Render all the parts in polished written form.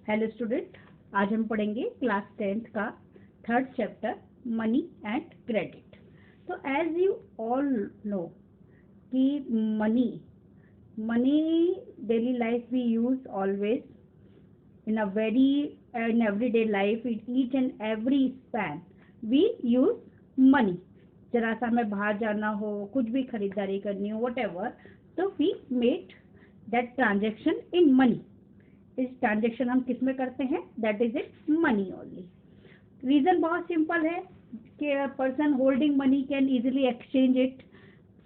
Hello student, आज हम पढ़ेंगे क्लास 10th का third chapter money and credit. तो एज यू ऑल नो कि money money daily life we use always in everyday life, in each and every span we use money. जरा सा हमें बाहर जाना हो, कुछ भी खरीदारी करनी हो, वट तो we made that transaction in money. इस ट्रांजेक्शन हम किस में करते हैं? That is it money only. Reason बहुत सिंपल है कि person holding money can easily exchange it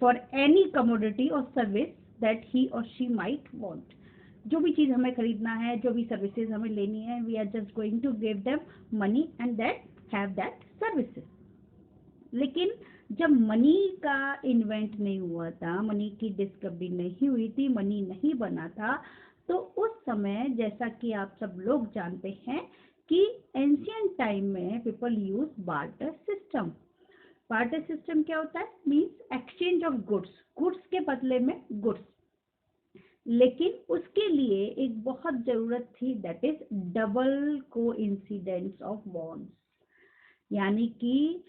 for any commodity और सर्विस दैट ही और शी माइट वांट। जो भी चीज हमें खरीदना है, जो भी सर्विसेज हमें लेनी है, we are just going to give them money and that have that services. लेकिन जब मनी का इन्वेंट नहीं हुआ था, मनी की डिस्कवरी नहीं हुई थी, मनी नहीं बना था, तो उस समय जैसा कि आप सब लोग जानते हैं कि एंशियंट टाइम में people use barter system. Barter system क्या होता है? Means exchange of goods, goods के बदले में गुड्स। लेकिन उसके लिए एक बहुत जरूरत थी, that is double coincidence of bonds. यानी कि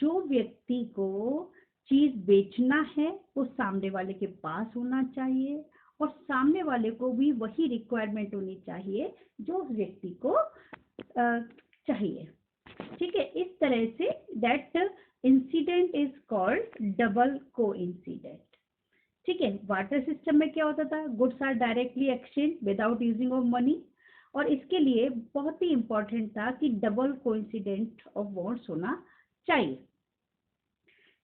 जो व्यक्ति को चीज बेचना है वो सामने वाले के पास होना चाहिए और सामने वाले को भी वही रिक्वायरमेंट होनी चाहिए जो उस व्यक्ति को चाहिए। ठीक है, इस तरह से that incident is called double coincident. ठीक है, बार्टर सिस्टम में क्या होता था? Goods are directly exchange without using of money, और इसके लिए बहुत ही इंपॉर्टेंट था कि डबल कोइंसिडेंट ऑफ बॉन्ड्स होना चाहिए,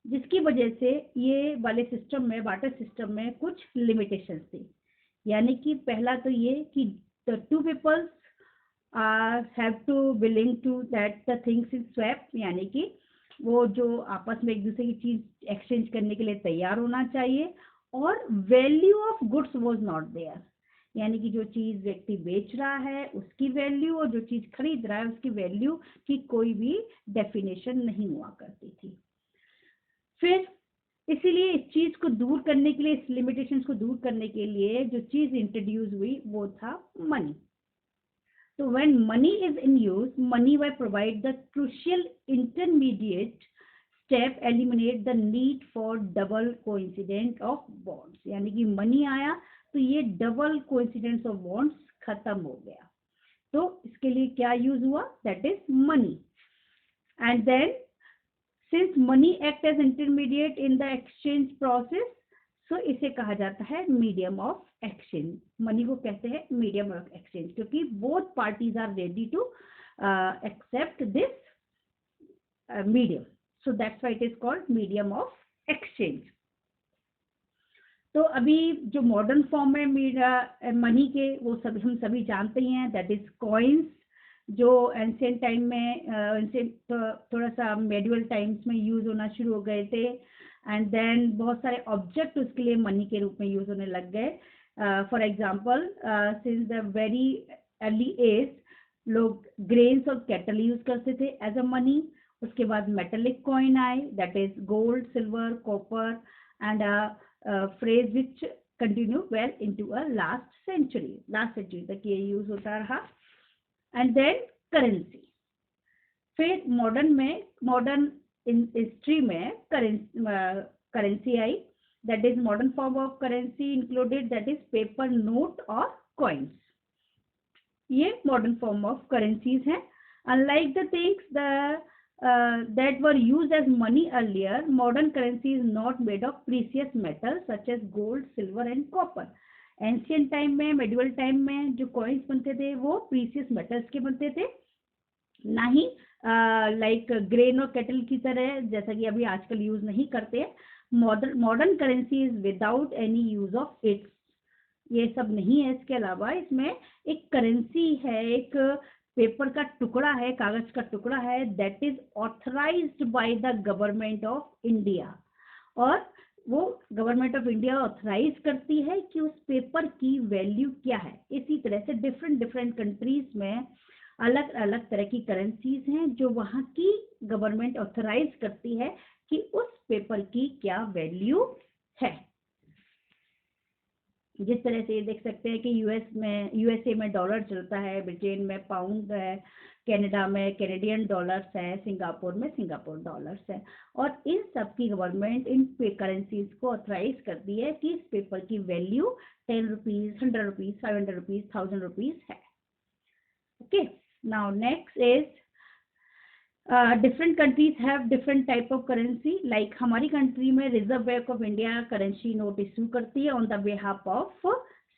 जिसकी वजह से ये वाले सिस्टम में, बार्टर सिस्टम में कुछ लिमिटेशंस थी। यानी कि पहला तो ये कि the two peoples have to willing to that the things is swap, यानी कि वो जो आपस में एक दूसरे की चीज एक्सचेंज करने के लिए तैयार होना चाहिए, और value of goods was not there. यानी कि जो चीज व्यक्ति बेच रहा है उसकी वैल्यू और जो चीज खरीद रहा है उसकी वैल्यू की कोई भी डेफिनेशन नहीं हुआ करती थी। फिर इसीलिए इस चीज को दूर करने के लिए, इस लिमिटेशंस को दूर करने के लिए जो चीज इंट्रोड्यूस हुई वो था मनी। तो when money is in use, money will provide the crucial intermediate step, eliminate the need for double coincident of bonds. यानी कि मनी आया तो ये डबल कोइंसिडेंस ऑफ बॉन्ड्स खत्म हो गया। तो इसके लिए क्या यूज हुआ? That is money. And then since money act as intermediate in the exchange process, so इसे कहा जाता है मीडियम ऑफ एक्सचेंज। मनी को कहते हैं मीडियम ऑफ एक्सचेंज, क्योंकि both parties are ready to accept this medium, so that's why it is called medium of exchange. तो अभी जो मॉडर्न फॉर्म है मनी के, वो सब हम सभी जानते ही हैं, दैट इज कॉइन्स, जो एंशिएंट टाइम में थोड़ा सा मेडिवल टाइम्स में यूज होना शुरू हो गए थे। एंड देन बहुत सारे ऑब्जेक्ट उसके लिए मनी के रूप में यूज होने लग गए। For example, since the very early age लोग ग्रेन्स और कैटल यूज करते थे एज अ मनी। उसके बाद मेटेलिक कॉइन आए, that is gold, silver, copper, and phrase which continue well into a last century तक ये यूज होता रहा। And then currency. फिर मॉडर्न हिस्ट्री में करेंसी आई, that is modern form of currency included, that is paper note और coins. ये modern form of currencies हैं। Unlike the things that were used as money earlier, modern currency is not made of precious metals such as gold, silver and copper. Ancient time में, medieval time में जो coins बनते थे वो precious metals के बनते थे, ना ही लाइक ग्रेन और केटल की तरह, जैसा कि अभी आजकल यूज नहीं करते। Modern currency is without any use of its, ये सब नहीं है। इसके अलावा इसमें एक करेंसी है, एक पेपर का टुकड़ा है, कागज का टुकड़ा है, that is authorised by the government of India, और वो गवर्नमेंट ऑफ इंडिया ऑथराइज करती है कि उस पेपर की वैल्यू क्या है। इसी तरह से डिफरेंट कंट्रीज में अलग अलग तरह की करेंसीज हैं जो वहाँ की गवर्नमेंट ऑथराइज करती है कि उस पेपर की क्या वैल्यू है। जिस तरह से देख सकते हैं कि यूएसए में डॉलर चलता है, ब्रिटेन में पाउंड है, कनाडा में कैनेडियन डॉलर्स है, सिंगापुर में सिंगापुर डॉलर्स है। और इन सब की गवर्नमेंट इन करेंसीज को ऑथराइज करती है कि इस पेपर की value 10 rupees, 100 rupees, 500 rupees, 1000 rupees है। Okay, now next is different countries have different type of currency. Like हमारी कंट्री में Reserve Bank of India currency note issue करती है on the behalf of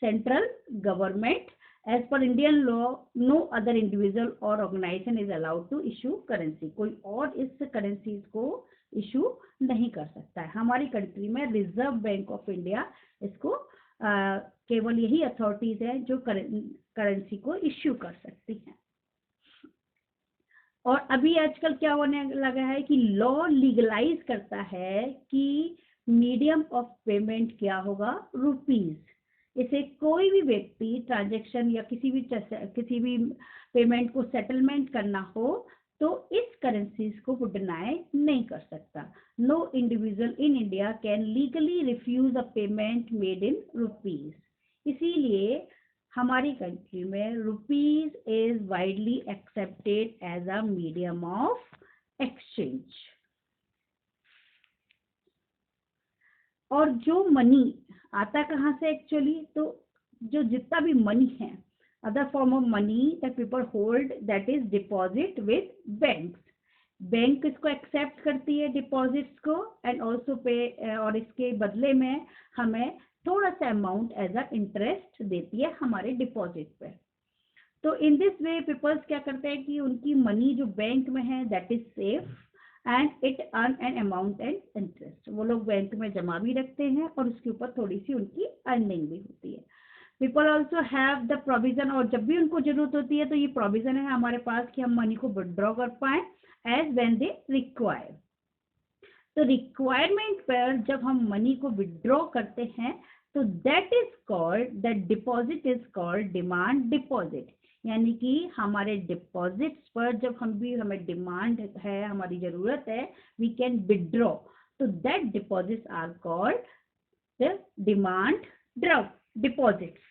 central government. As per Indian law no other individual और organisation is allowed to issue currency. कोई और इस currencies को issue नहीं कर सकता है। हमारी कंट्री में रिजर्व बैंक ऑफ इंडिया इसको केवल यही अथॉरिटीज हैं जो करेंसी को इश्यू कर सकती हैं। और अभी आजकल क्या होने लगा है कि लॉ लीगलाइज करता है कि मीडियम ऑफ पेमेंट क्या होगा, रुपीज। इसे कोई भी व्यक्ति ट्रांजैक्शन या किसी भी पेमेंट को सेटलमेंट करना हो तो इस करेंसीज को वो डिनाई नहीं कर सकता। No individual in India can legally refuse a payment made in rupees. इसीलिए हमारी कंट्री में rupees is widely accepted as a medium of exchange. और जो मनी आता कहाँ से एक्चुअली, तो जो जितना भी मनी है, other form of money that people hold, that is deposit with banks. Bank इसको एक्सेप्ट करती है डिपॉजिट्स को एंड ऑल्सो पे, और इसके बदले में हमें थोड़ा सा अमाउंट एज अ इंटरेस्ट देती है हमारे डिपॉजिट पे। तो इन दिस वे पीपल्स क्या करते हैं कि उनकी मनी जो बैंक में है that is safe and it earn an amount and interest. वो लोग बैंक में जमा भी रखते हैं और उसके ऊपर थोड़ी सी उनकी अर्निंग भी होती है। People also have the provision, और जब भी उनको जरूरत होती है तो ये प्रोविजन है हमारे पास कि हम मनी को विड्रॉ कर पाए एज व्हेन दे रिक्वायर। तो रिक्वायरमेंट पर जब हम मनी को विड्रॉ करते हैं तो that is called, that deposit is called demand deposit. यानी कि हमारे डिपॉजिट्स पर जब हमें डिमांड है, हमारी जरूरत है, वी कैन विड्रॉ, तो that deposits are called the demand deposits.